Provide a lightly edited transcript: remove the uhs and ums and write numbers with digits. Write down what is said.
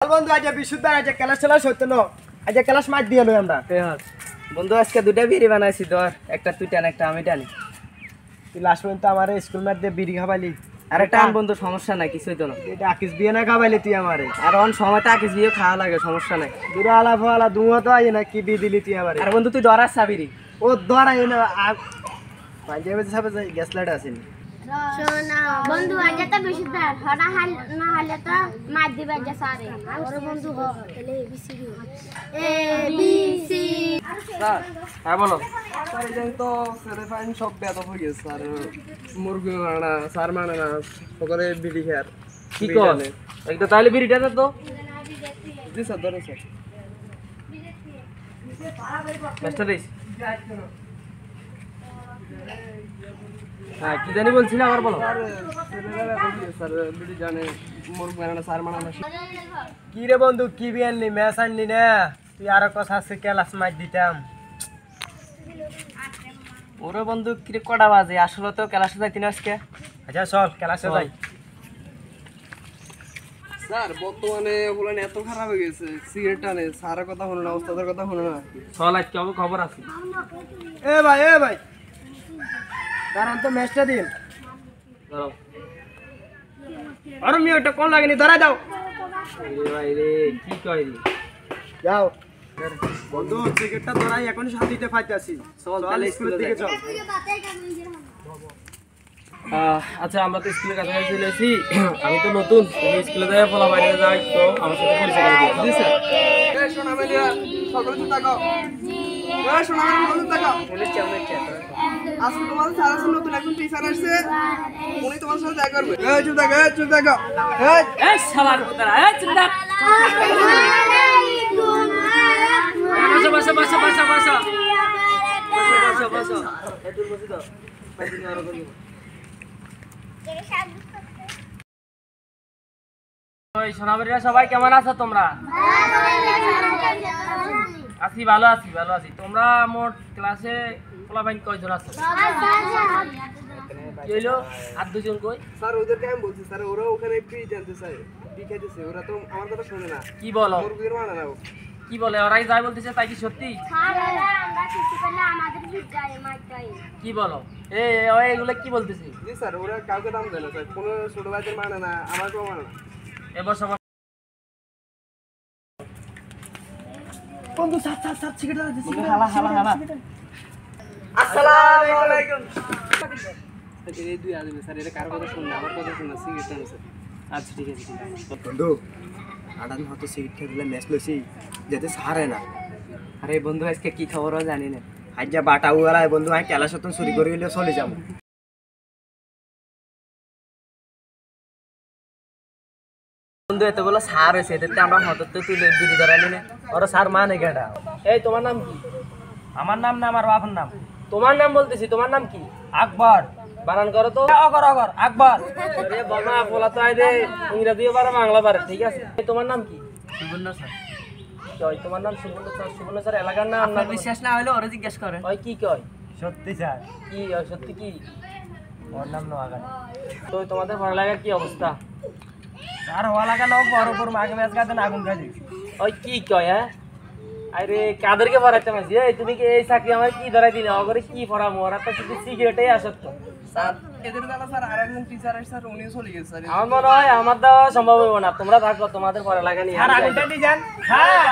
বন্ধু আজ বিশুদ্ধ আজ ক্লাস চলা সত্য ন আজ ক্লাস মার দিয়ে লই আমরা বন্ধু আজকে দুটা বিড়ি বানাইছি ধর একটা তুই টান একটা আমি টানি তুই লাস্ট পর্যন্ত আমার স্কুল মার দিয়ে বিড়ি খাবাইলি আরে টান বন্ধু সমস্যা নাই কিছুই তো না এটা আকিস বিয়ে না খাবাইলি তুই আমারে আর অন সময় তো আকিস বিয়ে খাওয়া লাগে সমস্যা নাই দুরা আলা ফালা দুয়া তো আই না কি বি দিলি তুই আমারে আর বন্ধু তুই ধরাস চাবিরি ও ধরাই না পাঞ্জাবে সাবে গ্যাস লাইট আসেনি শোনা বন্ধু আজ তো বিশুদ্ধ হড়া হাল না হলে তো মার দিবে যে সারে আর বন্ধু হ তাহলে ABCD A B C sir হ্যাঁ বলো স্যার এই তো সেরে ফাইন সব বেদ হয়ে গেছে স্যার মুরগি মানা স্যার মানে না সকলে বিড়ি খার কি কর একটা তাহলে বিড়িটা দে তো জি স্যার ধরো স্যার ব্যস্ত দিস হ্যাঁ কি জানি বলছিস আবার বলো স্যার বিড়ি জানে মুরগি মানা স্যার মানা না কি রে বন্ধু কি বিয়ানলি ম্যাচ আনলি না তুই আর কথা আছে ক্লাস মার দিতাম ওরে বন্ধু কি কটা বাজে আসলে তো ক্লাসে যাইতি না আজকে আচ্ছা চল ক্লাসে যাই স্যার বর্তমানে বলেন এত খারাপ হয়ে গেছে সিগারেট টানে স্যারের কথা শুনে না ওস্তাদের কথা শুনে না চল আজকে হবে খবর আছে এ ভাই দাঁড়ান তো ম্যাচটা দিন ধরো আর মিওটা কোন লাগেনি ধরা দাও রে ভাই রে কি কই রে যাও বন্ধু টিকেটটা ধরাই এখন শান্তিতে পাইতাছি চল তাহলে স্কুলের দিকে চল আচ্ছা আমরা তো স্কুলের কাছে চলে এসেছি আমি তো নতুন তুমি স্কুলে যাই ফলা বাইরে যাই তো আমার সাথে পরিচয় করে দিও জি স্যার এই শোনা মেলিয়া সকলে তো তাকাও এই শোনা মেলিয়া সকলে তাকাও আজকে তোমাদের স্যার আছে নতুন একজন টিচার আসছে উনি তোমার সাথে দেখা করবে এই চুপ থাকো এই এই শালার পুতরা এই চিন্তা বসো একটু বসে দাও পাইনি আর করি ওই সোনাবাড়িরা সবাই কেমন আছো তোমরা আছি ভালো আছি তোমরা মোট ক্লাসে পোলাপাইন কয়জন আছো কি হইলো আর দুজন কই স্যার ওদেরকে আমি বলছি স্যার ওরা ওখানে ফ্রি জানতে চাই ফ্রি খাইতেছে ওরা তো আমার কথা শুনে না কি বলো মুরগির মানে না কি বলে ওরাই যাই বলতেছে তাই কি সত্যি ছাড়ালা আমরা ছুটি পেলে আমাদের বিদ্যালয়ে মাইটাই কি বলো এগুলো কি বলতেছি জি স্যার ওরা কাউকে দাম দেয় না স্যার কোনো ছোট ভাইদের মানে না আমাকেও মানে না এবছর বন্ধু সাত সিগারেট দিছি হালা আসসালামু আলাইকুম এই দুই আদমি স্যার এটা কার কথা শুননা আমার কথা শুননা সিগারেট টানে স্যার আচ্ছা ঠিক আছে বন্ধু আডান হয়তো সিগারেট খেলে ম্যাচ লইছি যেতে সারে না আরে বন্ধু আজকে কি খবর জানি না আজ যা বাটা উড়াই বন্ধু আমি ক্লাস তো চুরি করে গেলে চলে যাবো বন্ধু এতগুলো সার হয়েছে এদেরকে আমরা হঠাৎ তো তুলে বিড়ি ধরাইলি না ওরা সার মানে গেটা এই তোমার নাম কি আমার নাম না আমার বাবার নাম তোমার নাম বলতেছি তোমার নাম কি আকবর বানান করো তো অগর আকবর আরে বাবা বলা তো আইদে ইংরেজিও পারে বাংলা পারে ঠিক আছে তোমার নাম কি সুবর্ণ স্যার কই তোমার নাম সুবর্ণ স্যার এলাকার নাম আপনার বিশ্বাস না হলে ওরা জিজ্ঞেস করে কই কি কয় সত্যি স্যার কি সত্যি কি ওর নাম নোয়াগান তো তোমাদের পড়ালেখার কি অবস্থা আর হওয়া লাগা লোক বড় বড় মাগে ম্যাচ গাতে আগুন খাই দিছি ওই কি কয় হ্যাঁ আরে কাদেরকে পড়াইতে মাঝি এই তুমি কি এই চাকরি আমার কি ধরাই দিলে অগরে কি পড়াবো ওরা তো শুধু সিগারেটেই আসত স্যার এদের দ্বারা স্যার আরেকজন টিচার আছে স্যার উনিও চলে গেছে স্যার আমার মনে হয় আমার দেওয়া সম্ভব হইব না তোমরা থাকো তোমাদের পড়ালেখা নিয়ে আর আগুনটা দিয়ে যান হ্যাঁ